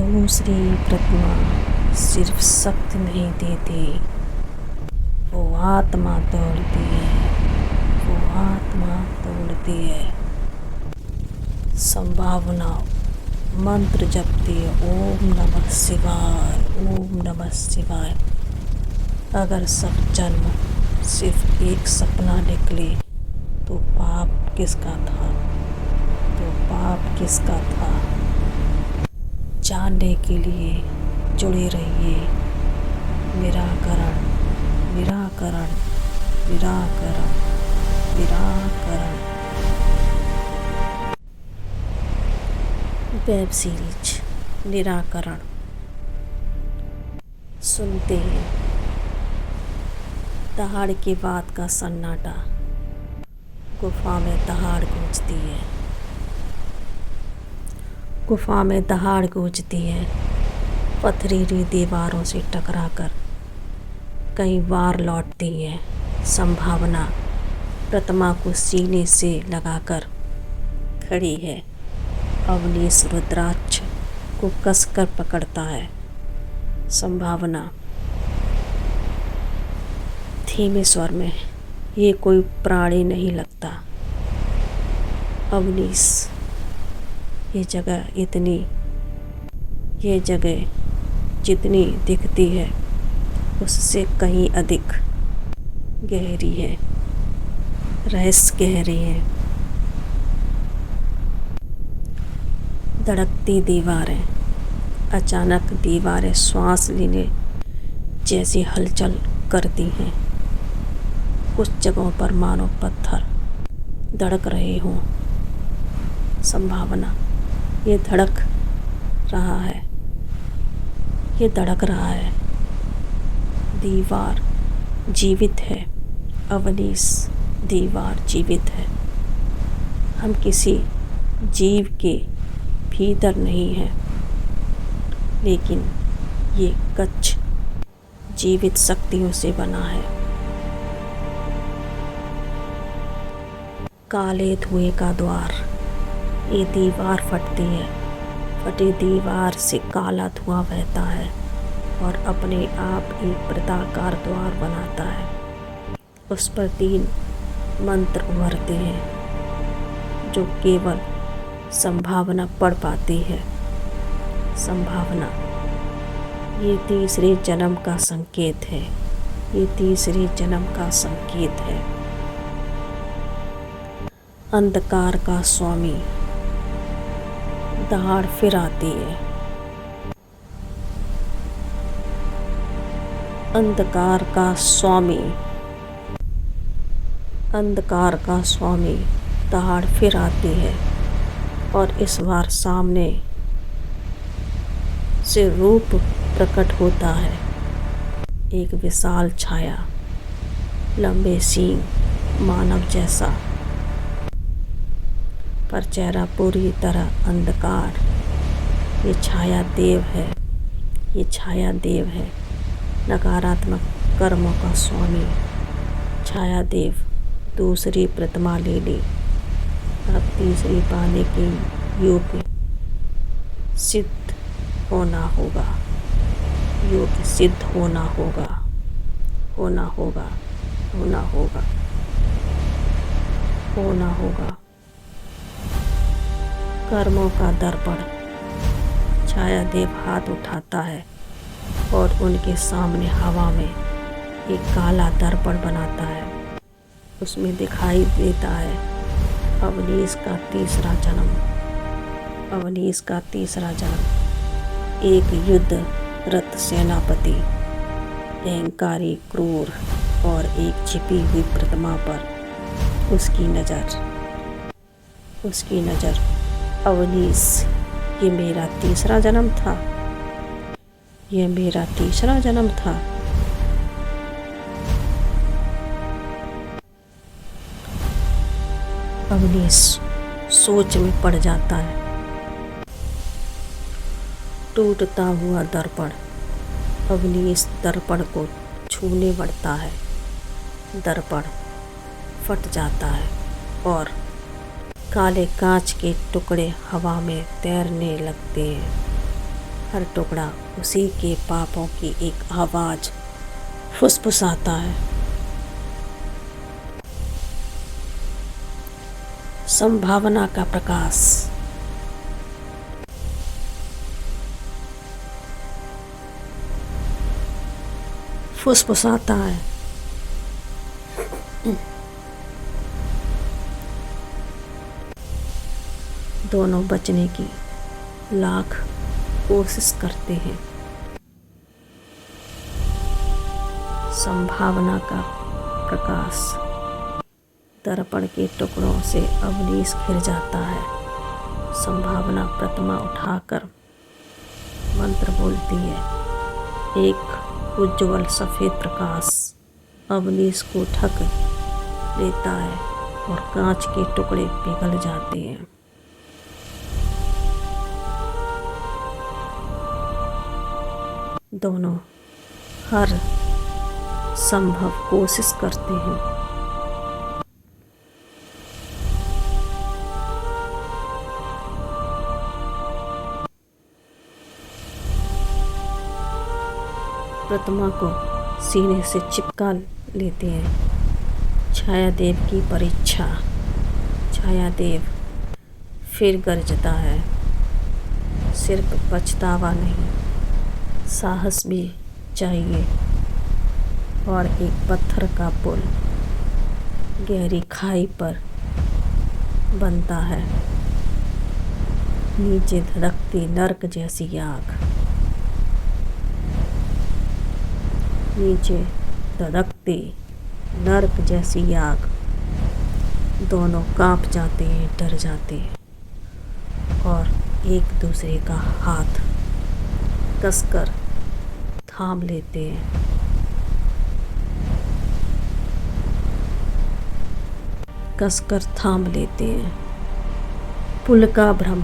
दूसरी प्रतिमा सिर्फ शक्ति नहीं देती, वो आत्मा तोड़ती है, वो आत्मा तोड़ती है। संभावना मंत्र जपती है, ओम नमः शिवाय, ओम नमः शिवाय। अगर सब जन्म सिर्फ एक सपना निकले तो पाप किसका था, तो पाप किसका था। जानने के लिए जुड़े रहिए। निराकरण, निराकरण, निराकरण, निराकरण। वेब सीरीज निराकरण सुनते हैं। दहाड़ के बाद का सन्नाटा, गुफा में दहाड़ गूंजती है, गुफा में दहाड़ गूंजती है। पथरीली दीवारों से टकराकर कई बार लौटती है। संभावना प्रतिमा को सीने से लगाकर खड़ी है। अवनीश रुद्राक्ष को कसकर पकड़ता है। संभावना धीमे स्वर में, ये कोई प्राणी नहीं लगता अवनीश, ये जगह जितनी दिखती है उससे कहीं अधिक गहरी है, रहस्य गहरी है। धड़कती दीवारें, अचानक दीवारें श्वास लेने जैसी हलचल करती हैं। कुछ जगहों पर मानो पत्थर धड़क रहे हों। संभावना, ये धड़क रहा है, ये धड़क रहा है। दीवार जीवित है अवनीश, दीवार जीवित है। हम किसी जीव के भीतर नहीं हैं, लेकिन ये कक्ष जीवित शक्तियों से बना है। काले धुएं का द्वार, ये दीवार फटती है। फटी दीवार से काला धुआं बहता है और अपने आप एक वृत्ताकार द्वार बनाता है। उस पर 3 मंत्र उभरते हैं जो केवल संभावना पढ़ पाती है। संभावना, ये तीसरे जन्म का संकेत है, ये तीसरे जन्म का संकेत है। अंधकार का स्वामी, दहाड़ फिर आती है। अंधकार का स्वामी, अंधकार का स्वामी, दहाड़ फिर आती है और इस बार सामने से रूप प्रकट होता है। एक विशाल छाया, लंबे सींग, मानव जैसा, पर चेहरा पूरी तरह अंधकार। ये छाया देव है, ये छाया देव है, नकारात्मक कर्मों का स्वामी। छाया देव दूसरी प्रतिमा ले ली। अब तीसरी पाने के योग्य सिद्ध होना होगा, योग्य सिद्ध होना होगा, होना होगा, होना होगा, होना होगा। कर्मों का दर्पण, छाया देव हाथ उठाता है और उनके सामने हवा में एक काला दर्पण बनाता है। उसमें दिखाई देता है अवनीश का तीसरा जन्म, अवनीश का तीसरा जन्म। एक युद्ध रत सेनापति, अहंकारी, क्रूर और एक छिपी हुई प्रतिमा पर उसकी नज़र। अवनीश, ये मेरा तीसरा जन्म था, ये मेरा तीसरा जन्म था। अवनीश सोच में पड़ जाता है। टूटता हुआ दर्पण, अवनीश दर्पण को छूने बढ़ता है। दर्पण फट जाता है और काले कांच के टुकड़े हवा में तैरने लगते हैं। हर टुकड़ा उसी के पापों की एक आवाज फुसफुसाता है। संभावना का प्रकाश। फुसफुसाता है। दोनों बचने की लाख कोशिश करते हैं। संभावना का प्रकाश। दर्पण के टुकड़ों से अवनीश घिर जाता है। संभावना प्रतिमा उठाकर मंत्र बोलती है। एक उज्ज्वल सफेद प्रकाश अवनीश को ढक लेता है और कांच के टुकड़े पिघल जाते हैं। दोनों हर संभव कोशिश करते हैं। प्रतिमा को सीने से चिपका लेते हैं। छायादेव की परीक्षा। छायादेव फिर गरजता है। सिर्फ पछतावा नहीं, साहस भी चाहिए। और एक पत्थर का पुल गहरी खाई पर बनता है। नीचे धड़कती नर्क जैसी आग। नीचे धड़कती नर्क जैसी आग। दोनों कांप जाते हैं, डर जाते हैं और एक दूसरे का हाथ कसकर थाम लेते हैं। कसकर थाम लेते हैं। पुल का भ्रम।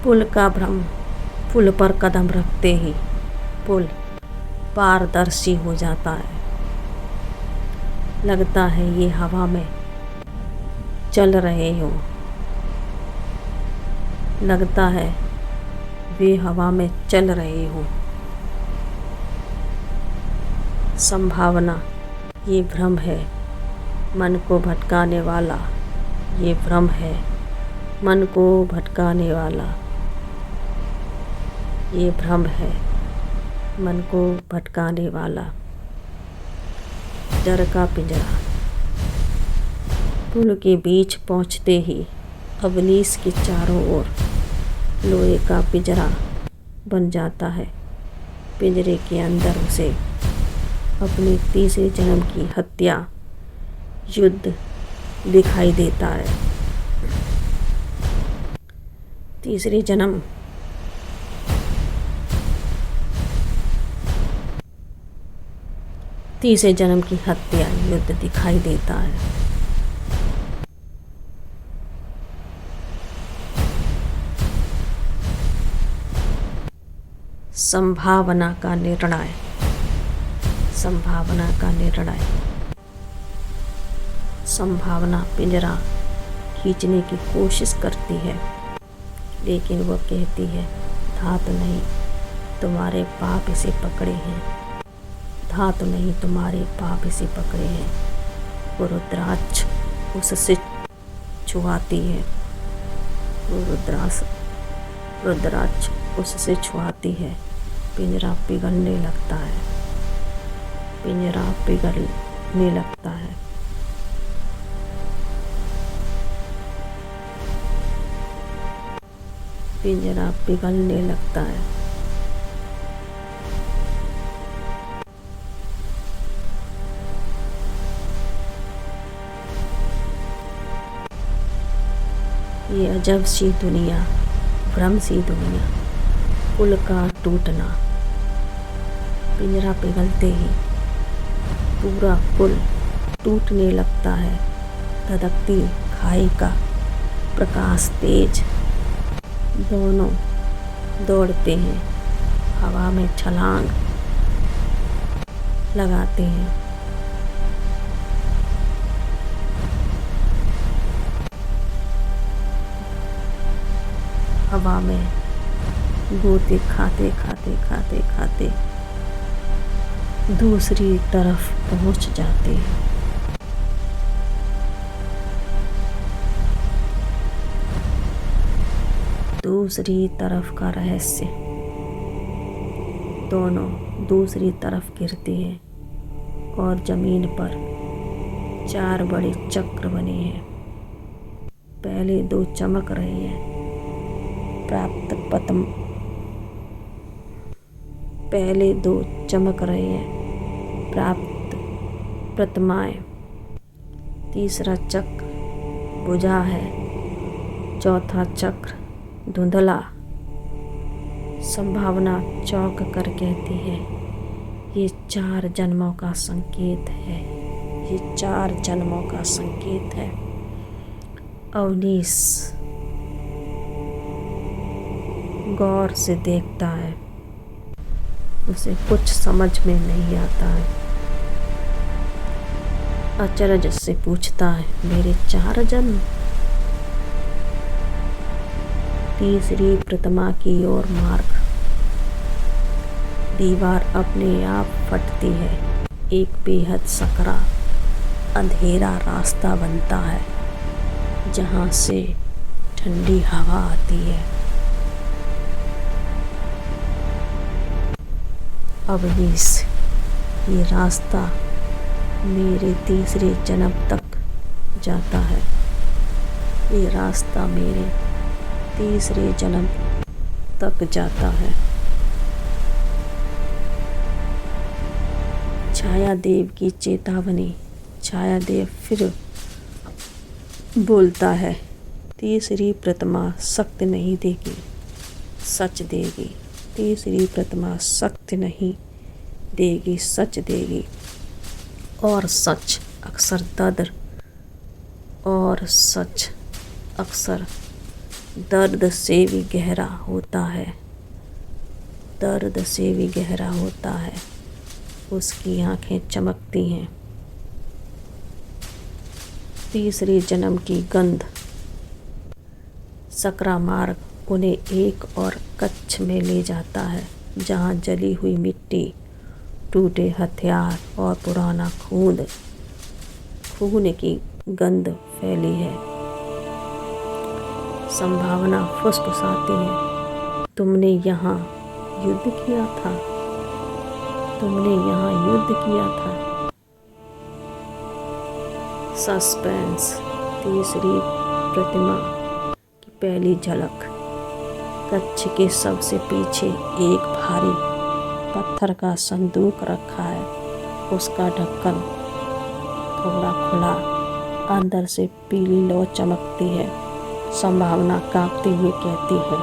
पुल का भ्रम। पुल पर कदम रखते ही पुल पारदर्शी हो जाता है। लगता है ये हवा में चल रहे हो। लगता है वे हवा में चल रहे हो। संभावना ये भ्रम है, मन को भटकाने वाला। ये भ्रम है, मन को भटकाने वाला। ये भ्रम है, मन को भटकाने वाला। डर का पिंजरा। पुल के बीच पहुंचते ही अवनीश के चारों ओर लोहे का पिंजरा बन जाता है। पिंजरे के अंदर उसे अपने तीसरे जन्म की हत्या युद्ध दिखाई देता है। तीसरे जन्म की हत्या युद्ध दिखाई देता है। संभावना का निर्णय। संभावना का निर्णय। संभावना पिंजरा खींचने की कोशिश करती है, लेकिन वह कहती है, धात नहीं, तुम्हारे पाप इसे पकड़े हैं। धात नहीं, तुम्हारे पाप इसे पकड़े हैं। वो रुद्राक्ष उससे छुआती है। वो रुद्राक्ष उससे छुआती है। पिंजरा पिघलने लगता है। पिंजरा पिघलने लगता है। पिंजरा पिघलने लगता है। ये अजब सी दुनिया, भ्रम सी दुनिया। पुल का टूटना। पिंजरा पिघलते ही पूरा पुल टूटने लगता है। धधकती खाई का प्रकाश तेज। दोनों दौड़ते हैं, हवा में छलांग लगाते हैं। हवा में गोते खाते खाते खाते खाते दूसरी तरफ पहुंच जाते हैं। दूसरी तरफ का रहस्य, दोनों दूसरी तरफ गिरते हैं और जमीन पर 4 बड़े चक्र बने हैं। पहले 2 चमक रहे हैं, पहले 2 चमक रहे हैं प्राप्त प्रतिमाएं। तीसरा चक्र बुझा है। चौथा चक्र धुंधला। संभावना चौंक कर कहती है, ये 4 जन्मों का संकेत है, ये 4 जन्मों का संकेत है। अवनीश गौर से देखता है, उसे कुछ समझ में नहीं आता है। अचरज से पूछता है, मेरे 4 जन्म? तीसरी प्रतिमा की ओर मार्ग। दीवार अपने आप फटती है। एक बेहद सकरा अंधेरा रास्ता बनता है, जहां से ठंडी हवा आती है। अवनीश, ये रास्ता मेरे तीसरे जन्म तक जाता है। ये रास्ता मेरे तीसरे जन्म तक जाता है। छायादेव की चेतावनी। छायादेव फिर बोलता है, तीसरी प्रतिमा शक्ति नहीं देगी, सच देगी। तीसरी प्रतिमा शक्ति नहीं देगी, सच देगी। और सच अक्सर दर्द से भी गहरा होता है। दर्द से भी गहरा होता है। उसकी आंखें चमकती हैं। तीसरे जन्म की गंध। सकरा मार्ग उन्हें एक और कक्ष में ले जाता है, जहां जली हुई मिट्टी, टूटे हथियार और पुराना खून की गंध फैली है। संभावना फुसफुसाती है, तुमने यहाँ युद्ध किया था, तुमने यहाँ युद्ध किया था। सस्पेंस। तीसरी प्रतिमा की पहली झलक। कक्ष के सबसे पीछे एक भारी पत्थर का संदूक रखा है। उसका ढक्कन थोड़ा खुला, अंदर से पीली लौ चमकती है। संभावना कांपते हुए कहती है,